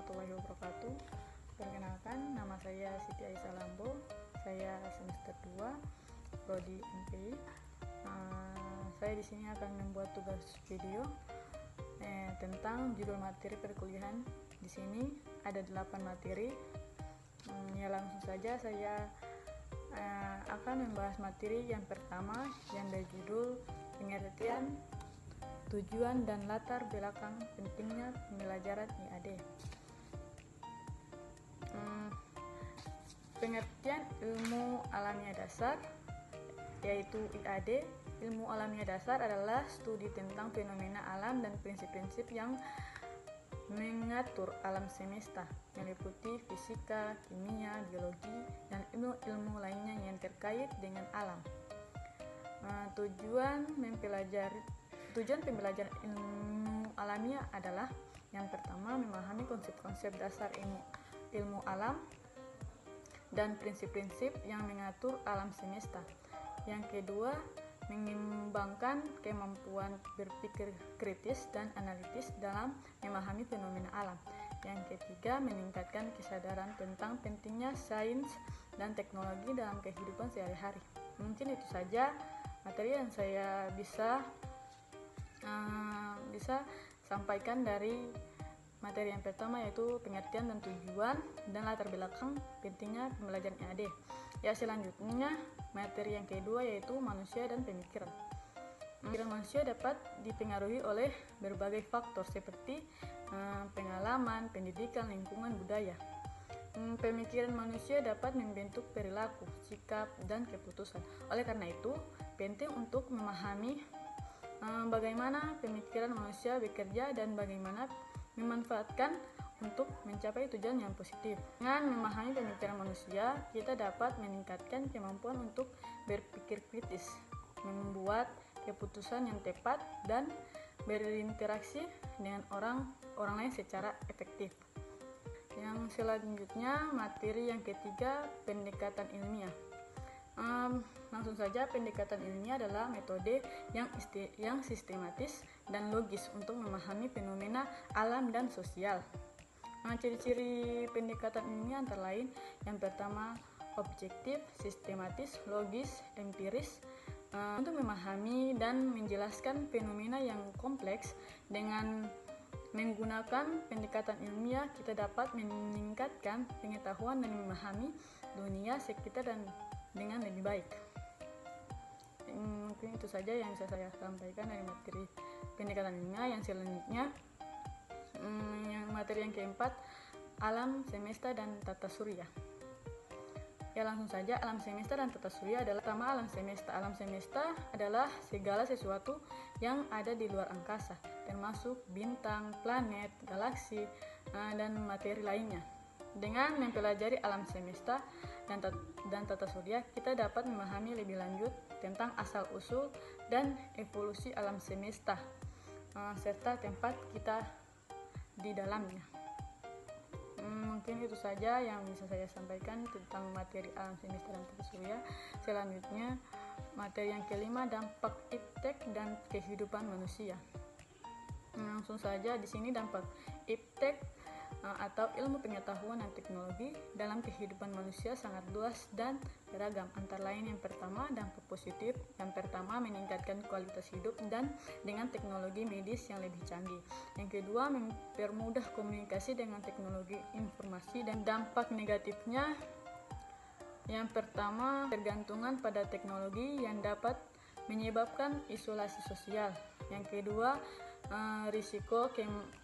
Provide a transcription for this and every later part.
warahmatullahi wabarakatuh. Perkenalkan, nama saya Siti Aisyah Lambo. Saya semester 2, prodi MPI. Saya di sini akan membuat tugas video tentang judul materi perkuliahan. Di sini ada 8 materi. Ya langsung saja saya akan membahas materi yang pertama yang berjudul pengertian, tujuan dan latar belakang pentingnya pembelajaran IAD. Pengertian ilmu alamiah dasar, yaitu IAD. Ilmu alamiah dasar adalah studi tentang fenomena alam dan prinsip-prinsip yang mengatur alam semesta, meliputi fisika, kimia, biologi, dan ilmu-ilmu lainnya yang terkait dengan alam. Tujuan pembelajaran ilmu alamiah adalah yang pertama, memahami konsep-konsep dasar ilmu alam dan prinsip-prinsip yang mengatur alam semesta. Yang kedua, mengembangkan kemampuan berpikir kritis dan analitis dalam memahami fenomena alam. Yang ketiga, meningkatkan kesadaran tentang pentingnya sains dan teknologi dalam kehidupan sehari-hari. Mungkin itu saja materi yang saya bisa sampaikan dari materi yang pertama, yaitu pengertian dan tujuan dan latar belakang pentingnya pembelajaran IAD. Ya, selanjutnya materi yang kedua yaitu manusia dan pemikiran. Pemikiran manusia dapat dipengaruhi oleh berbagai faktor seperti pengalaman, pendidikan, lingkungan, budaya. Pemikiran manusia dapat membentuk perilaku, sikap, dan keputusan. Oleh karena itu, penting untuk memahami bagaimana pemikiran manusia bekerja dan bagaimana memanfaatkan untuk mencapai tujuan yang positif. Dengan memahami pemikiran manusia, kita dapat meningkatkan kemampuan untuk berpikir kritis, membuat keputusan yang tepat, dan berinteraksi dengan orang lain secara efektif. Yang selanjutnya, materi yang ketiga, pendekatan ilmiah. Langsung saja, pendekatan ilmiah adalah metode yang sistematis dan logis untuk memahami fenomena alam dan sosial. Ciri-ciri pendekatan ilmiah antara lain, yang pertama, objektif, sistematis, logis, empiris. Untuk memahami dan menjelaskan fenomena yang kompleks dengan menggunakan pendekatan ilmiah, kita dapat meningkatkan pengetahuan dan memahami dunia sekitar dan dengan lebih baik. Mungkin itu saja yang bisa saya sampaikan dari materi pendekatan ilmiah. Yang selanjutnya, yang materi yang keempat, alam semesta dan tata surya. Ya, langsung saja, alam semesta dan tata surya adalah pertama, alam semesta. Alam semesta adalah segala sesuatu yang ada di luar angkasa, termasuk bintang, planet, galaksi, dan materi lainnya. Dengan mempelajari alam semesta dan tata surya, kita dapat memahami lebih lanjut tentang asal-usul dan evolusi alam semesta, serta tempat kita di dalamnya. Mungkin itu saja yang bisa saya sampaikan tentang materi alam semesta dan tata surya. Selanjutnya, materi yang kelima, dampak iptek dan kehidupan manusia. Langsung saja, di sini dampak iptek atau ilmu pengetahuan dan teknologi dalam kehidupan manusia sangat luas dan beragam. Antara lain, yang pertama, dampak positif. Yang pertama, meningkatkan kualitas hidup dan dengan teknologi medis yang lebih canggih. Yang kedua, mempermudah komunikasi dengan teknologi informasi. Dan dampak negatifnya, yang pertama, tergantungan pada teknologi yang dapat menyebabkan isolasi sosial. Yang kedua, risiko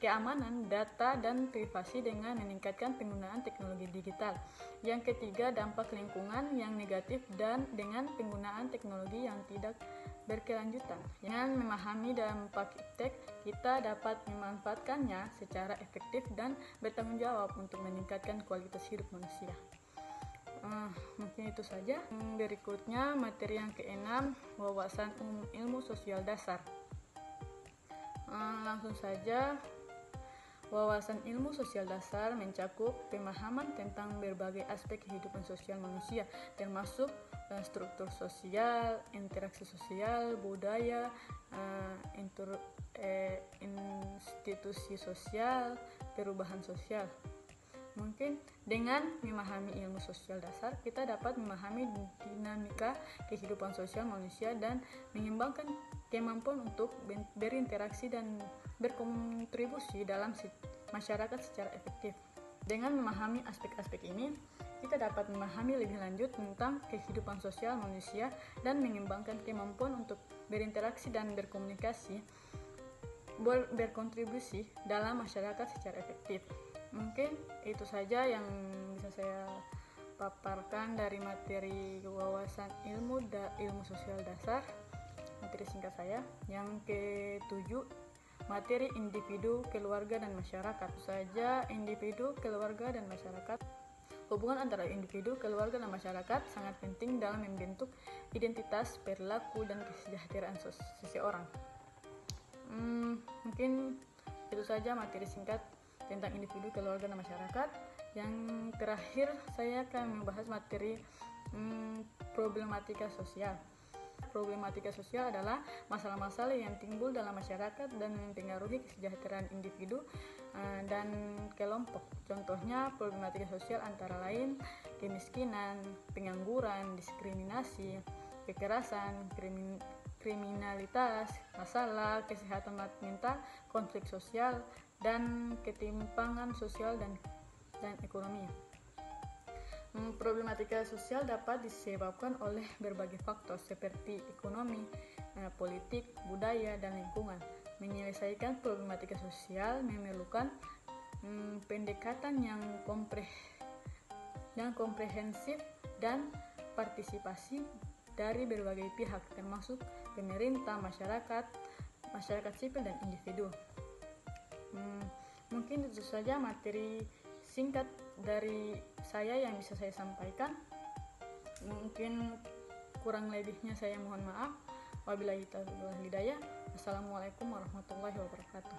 keamanan data dan privasi dengan meningkatkan penggunaan teknologi digital. Yang ketiga, dampak lingkungan yang negatif dan dengan penggunaan teknologi yang tidak berkelanjutan. Dengan memahami dampak iptek, kita dapat memanfaatkannya secara efektif dan bertanggung jawab untuk meningkatkan kualitas hidup manusia. Mungkin itu saja. Berikutnya, materi yang keenam, wawasan umum ilmu sosial dasar. Langsung saja, Wawasan ilmu sosial dasar mencakup pemahaman tentang berbagai aspek kehidupan sosial manusia, termasuk struktur sosial, interaksi sosial, budaya, institusi sosial, perubahan sosial. Mungkin dengan memahami ilmu sosial dasar, kita dapat memahami dinamika kehidupan sosial manusia dan mengembangkan kemampuan untuk berinteraksi dan berkontribusi dalam masyarakat secara efektif. Dengan memahami aspek-aspek ini, kita dapat memahami lebih lanjut tentang kehidupan sosial manusia dan mengembangkan kemampuan untuk berinteraksi dan berkontribusi dalam masyarakat secara efektif. Mungkin itu saja yang bisa saya paparkan dari materi wawasan ilmu sosial dasar, materi singkat saya. Yang ke-7, materi individu, keluarga, dan masyarakat. Saja individu, keluarga, dan masyarakat. Hubungan antara individu, keluarga, dan masyarakat sangat penting dalam membentuk identitas, perilaku, dan kesejahteraan seseorang. Mungkin itu saja materi singkat tentang individu, keluarga, dan masyarakat. Yang terakhir, saya akan membahas materi problematika sosial. Problematika sosial adalah masalah-masalah yang timbul dalam masyarakat dan mempengaruhi kesejahteraan individu dan kelompok. Contohnya problematika sosial antara lain kemiskinan, pengangguran, diskriminasi, kekerasan, kriminalitas, masalah kesehatan mental, konflik sosial, dan ketimpangan sosial dan ekonomi. Problematika sosial dapat disebabkan oleh berbagai faktor seperti ekonomi, politik, budaya, dan lingkungan. Menyelesaikan problematika sosial memerlukan pendekatan yang komprehensif dan partisipasi dari berbagai pihak, termasuk pemerintah, masyarakat sipil, dan individu. Mungkin itu saja materi singkat dari saya yang bisa saya sampaikan. Mungkin kurang lebihnya saya mohon maaf. Wabillahi taufiq wal hidayah. Assalamualaikum warahmatullahi wabarakatuh.